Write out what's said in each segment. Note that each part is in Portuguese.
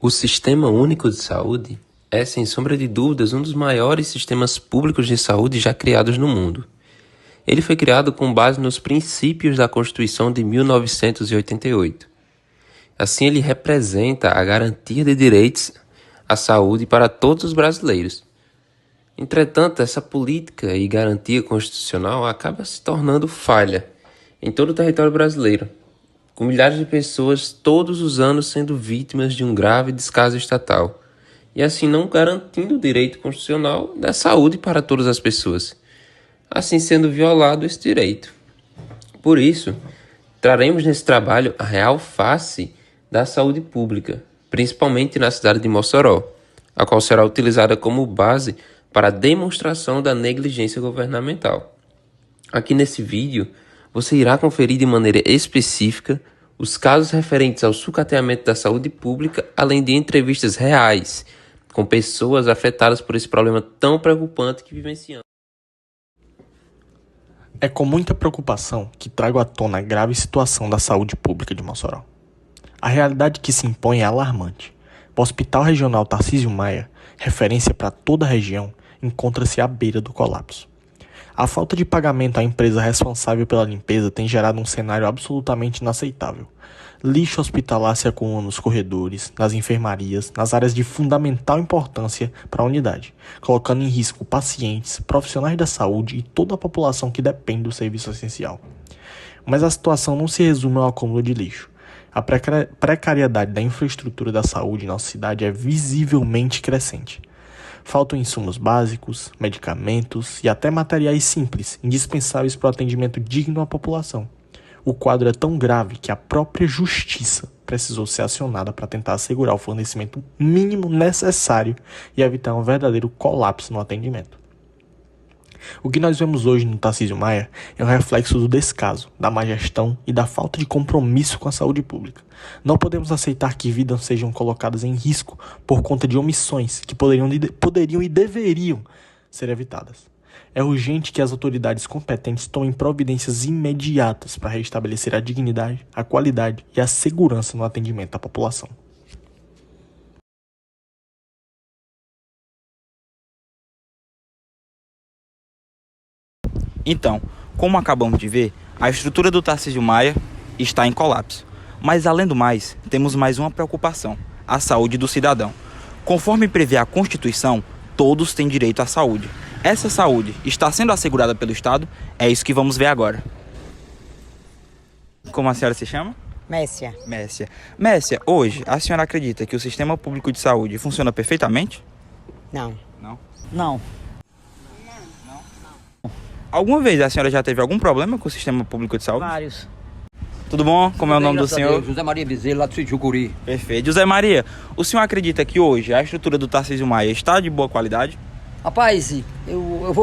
O Sistema Único de Saúde é, sem sombra de dúvidas, um dos maiores sistemas públicos de saúde já criados no mundo. Ele foi criado com base nos princípios da Constituição de 1988. Assim, ele representa a garantia de direitos à saúde para todos os brasileiros. Entretanto, essa política e garantia constitucional acaba se tornando falha em todo o território brasileiro, com milhares de pessoas todos os anos sendo vítimas de um grave descaso estatal, e assim não garantindo o direito constitucional da saúde para todas as pessoas, assim sendo violado esse direito. Por isso, traremos nesse trabalho a real face da saúde pública, principalmente na cidade de Mossoró, a qual será utilizada como base para a demonstração da negligência governamental. Aqui nesse vídeo, você irá conferir de maneira específica os casos referentes ao sucateamento da saúde pública, além de entrevistas reais com pessoas afetadas por esse problema tão preocupante que vivenciamos. É com muita preocupação que trago à tona a grave situação da saúde pública de Mossoró. A realidade que se impõe é alarmante. O Hospital Regional Tarcísio Maia, referência para toda a região, encontra-se à beira do colapso. A falta de pagamento à empresa responsável pela limpeza tem gerado um cenário absolutamente inaceitável. Lixo hospitalar se acumula nos corredores, nas enfermarias, nas áreas de fundamental importância para a unidade, colocando em risco pacientes, profissionais da saúde e toda a população que depende do serviço essencial. Mas a situação não se resume ao acúmulo de lixo. A precariedade da infraestrutura da saúde em nossa cidade é visivelmente crescente. Faltam insumos básicos, medicamentos e até materiais simples, indispensáveis para o atendimento digno à população. O quadro é tão grave que a própria justiça precisou ser acionada para tentar assegurar o fornecimento mínimo necessário e evitar um verdadeiro colapso no atendimento. O que nós vemos hoje no Tarcísio Maia é um reflexo do descaso, da má gestão e da falta de compromisso com a saúde pública. Não podemos aceitar que vidas sejam colocadas em risco por conta de omissões que poderiam e deveriam ser evitadas. É urgente que as autoridades competentes tomem providências imediatas para restabelecer a dignidade, a qualidade e a segurança no atendimento à população. Então, como acabamos de ver, a estrutura do Tarcísio Maia está em colapso. Mas, além do mais, temos mais uma preocupação: a saúde do cidadão. Conforme prevê a Constituição, todos têm direito à saúde. Essa saúde está sendo assegurada pelo Estado? É isso que vamos ver agora. Como a senhora se chama? Messia. Messia, hoje, a senhora acredita que o sistema público de saúde funciona perfeitamente? Não. Não. Alguma vez a senhora já teve algum problema com o sistema público de saúde? Vários. Tudo bom? Como é o nome do senhor? José Maria Bezerra, lá do Sítio Jucuri. Perfeito. José Maria, o senhor acredita que hoje a estrutura do Tarcísio Maia está de boa qualidade? Rapaz,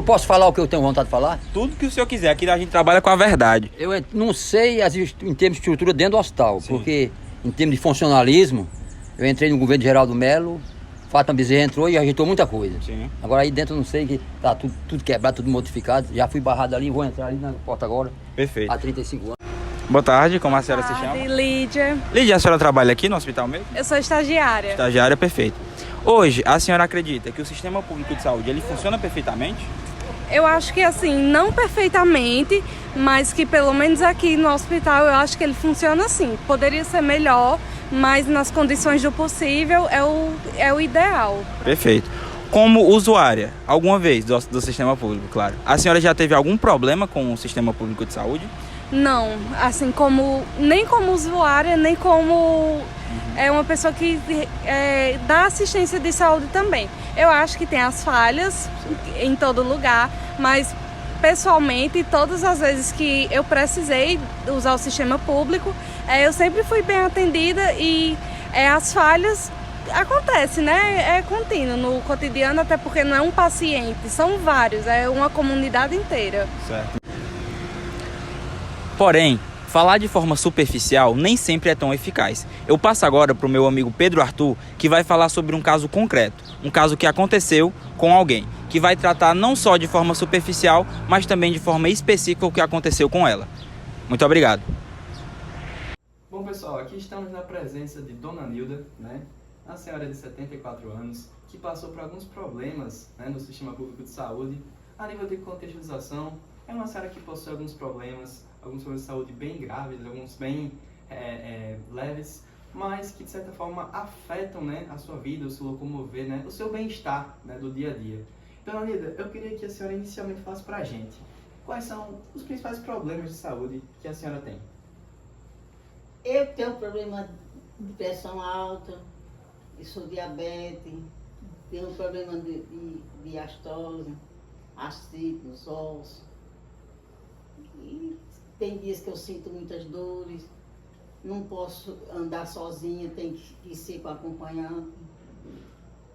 posso falar o que eu tenho vontade de falar? Tudo que o senhor quiser, aqui a gente trabalha com a verdade. Eu não sei em termos de estrutura dentro do hospital, Sim. porque em termos de funcionalismo, eu entrei no governo de Geraldo Melo, Fátima Bezerra entrou e ajeitou muita coisa. Sim. Agora aí dentro eu não sei, que tá tudo quebrado, tudo modificado. Já fui barrado ali, vou entrar ali na porta agora. Perfeito. Há 35 anos. Boa tarde, como a senhora se chama? Lídia. Lídia, a senhora trabalha aqui no hospital mesmo? Eu sou estagiária. Estagiária, perfeito. Hoje, a senhora acredita que o sistema público de saúde, ele funciona perfeitamente? Eu acho que assim, não perfeitamente, mas que pelo menos aqui no hospital eu acho que ele funciona assim. Poderia ser melhor, mas nas condições do possível é o ideal. Perfeito. Como usuária, alguma vez do sistema público, claro, a senhora já teve algum problema com o sistema público de saúde? Não, assim, nem como usuária, nem como uma pessoa que dá assistência de saúde também. Eu acho que tem as falhas em todo lugar, mas pessoalmente, todas as vezes que eu precisei usar o sistema público, eu sempre fui bem atendida e as falhas acontecem, né? É contínuo no cotidiano, até porque não é um paciente, são vários, é uma comunidade inteira. Certo. Porém, falar de forma superficial nem sempre é tão eficaz. Eu passo agora para o meu amigo Pedro Arthur, que vai falar sobre um caso concreto, um caso que aconteceu com alguém, que vai tratar não só de forma superficial, mas também de forma específica o que aconteceu com ela. Muito obrigado. Bom pessoal, aqui estamos na presença de Dona Nilda, né? a senhora de 74 anos, que passou por alguns problemas, né, no sistema público de saúde, a nível de contextualização, é uma senhora que possui alguns problemas de saúde bem graves, alguns bem leves, mas que de certa forma afetam, né, a sua vida, o seu locomover, né, o seu bem-estar, né, do dia a dia. Dona Lida, eu queria que a senhora inicialmente falasse pra gente quais são os principais problemas de saúde que a senhora tem. Eu tenho problema de pressão alta, eu sou diabetes, tenho problema de astose, artrite nos ossos. E tem dias que eu sinto muitas dores, não posso andar sozinha, tem que ser com acompanhante,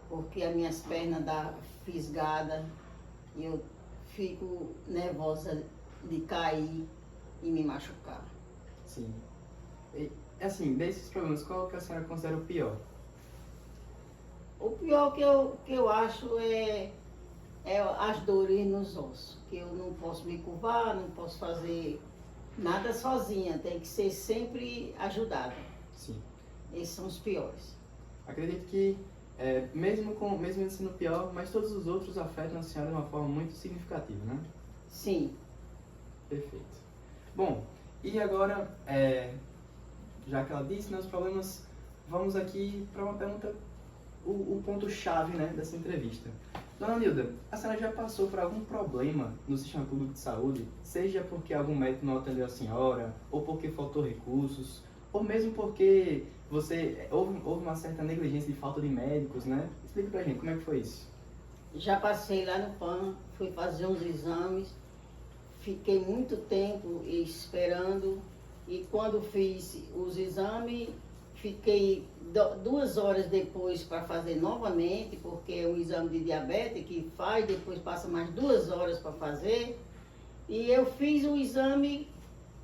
porque as minhas pernas dão fisgada e eu fico nervosa de cair e me machucar. Sim. E, assim, desses problemas, qual que a senhora considera o pior? O pior que eu acho é as dores nos ossos, que eu não posso me curvar, não posso fazer nada sozinha, tem que ser sempre ajudada. Sim. Esses são os piores. Acredito que, mesmo ele sendo pior, mas todos os outros afetam a senhora de uma forma muito significativa, né? Sim. Perfeito. Bom, e agora, já que ela disse, né, os problemas, vamos aqui para uma pergunta, o ponto-chave, né, dessa entrevista. Dona Nilda, a senhora já passou por algum problema no sistema público de saúde, seja porque algum médico não atendeu a senhora, ou porque faltou recursos, ou mesmo porque houve uma certa negligência de falta de médicos, né? Explica pra gente, como é que foi isso? Já passei lá no PAN, fui fazer uns exames, fiquei muito tempo esperando e quando fiz os exames, fiquei 2 horas depois para fazer novamente, porque é um exame de diabetes que faz, depois passa mais 2 horas para fazer. E eu fiz o exame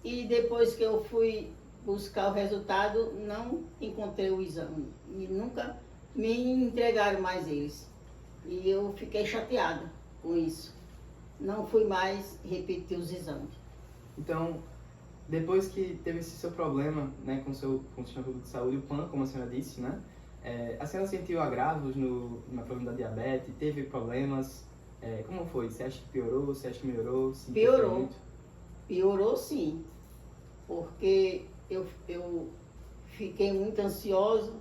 e depois que eu fui buscar o resultado, não encontrei o exame. E nunca me entregaram mais eles. E eu fiquei chateada com isso. Não fui mais repetir os exames. Então, depois que teve esse seu problema, né, com o sistema público de saúde, o PAN, como a senhora disse, né, a senhora sentiu agravos no problema da diabetes, teve problemas, como foi? Você acha que piorou, você acha que melhorou? Piorou. Piorou sim, porque eu fiquei muito ansiosa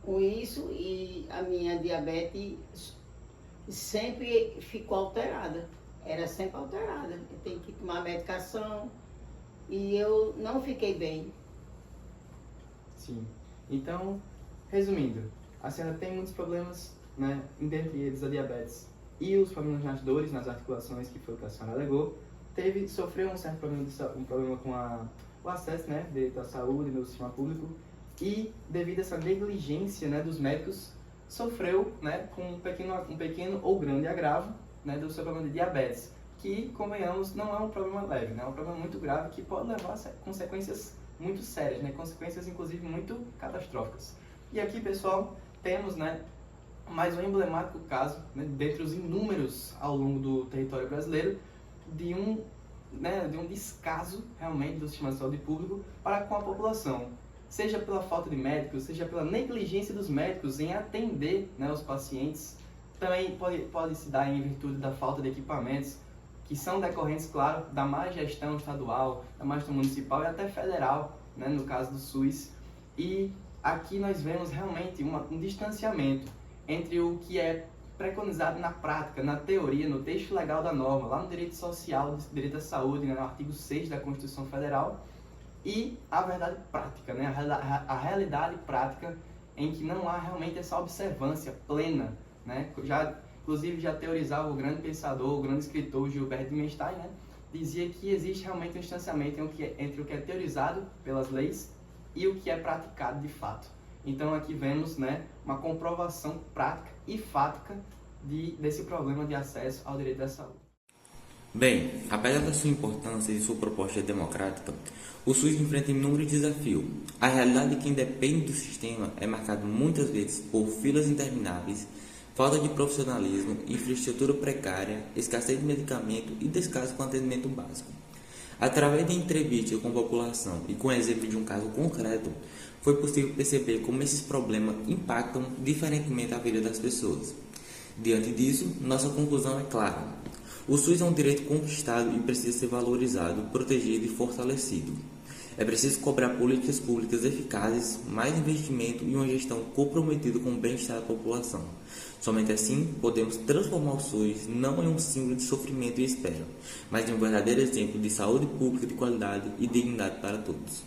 com isso e a minha diabetes sempre ficou alterada, era sempre alterada. Eu tenho que tomar medicação e eu não fiquei bem. Sim. Então, resumindo, a senhora tem muitos problemas, né, dentre eles a diabetes e os problemas nas dores, nas articulações, que foi o que a senhora alegou. Sofreu um certo problema com o acesso, né, da saúde no sistema público e, devido a essa negligência, né, dos médicos, sofreu, né, com um pequeno ou grande agravo, né, do seu problema de diabetes, que, convenhamos, não é um problema leve, né, é um problema muito grave que pode levar a consequências muito sérias, né, consequências inclusive muito catastróficas. E aqui, pessoal, temos, né, mais um emblemático caso, né, dentre os inúmeros ao longo do território brasileiro, de um descaso realmente do sistema de saúde público para com a população, seja pela falta de médicos, seja pela negligência dos médicos em atender, né, os pacientes. Também pode se dar em virtude da falta de equipamentos, que são decorrentes, claro, da má gestão estadual, da má gestão municipal e até federal, né, no caso do SUS. E aqui nós vemos realmente um distanciamento entre o que é preconizado na prática, na teoria, no texto legal da norma, lá no direito social, no direito à saúde, né, no artigo 6 da Constituição Federal, e a verdade prática, né, a realidade prática em que não há realmente essa observância plena, né, inclusive já teorizava o grande pensador, o grande escritor Gilbert Dimenstein, né, dizia que existe realmente um distanciamento entre o que é teorizado pelas leis e o que é praticado de fato. Então aqui vemos, né, uma comprovação prática e fática desse problema de acesso ao direito à saúde. Bem, apesar da sua importância e de sua proposta democrática, o SUS enfrenta inúmeros desafios. A realidade de quem depende do sistema é marcada muitas vezes por filas intermináveis, falta de profissionalismo, infraestrutura precária, escassez de medicamento e descaso com atendimento básico. Através de entrevistas com a população e com o exemplo de um caso concreto, foi possível perceber como esses problemas impactam diferentemente a vida das pessoas. Diante disso, nossa conclusão é clara. O SUS é um direito conquistado e precisa ser valorizado, protegido e fortalecido. É preciso cobrar políticas públicas eficazes, mais investimento e uma gestão comprometida com o bem-estar da população. Somente assim podemos transformar o SUS não em um símbolo de sofrimento e espera, mas em um verdadeiro exemplo de saúde pública de qualidade e dignidade para todos.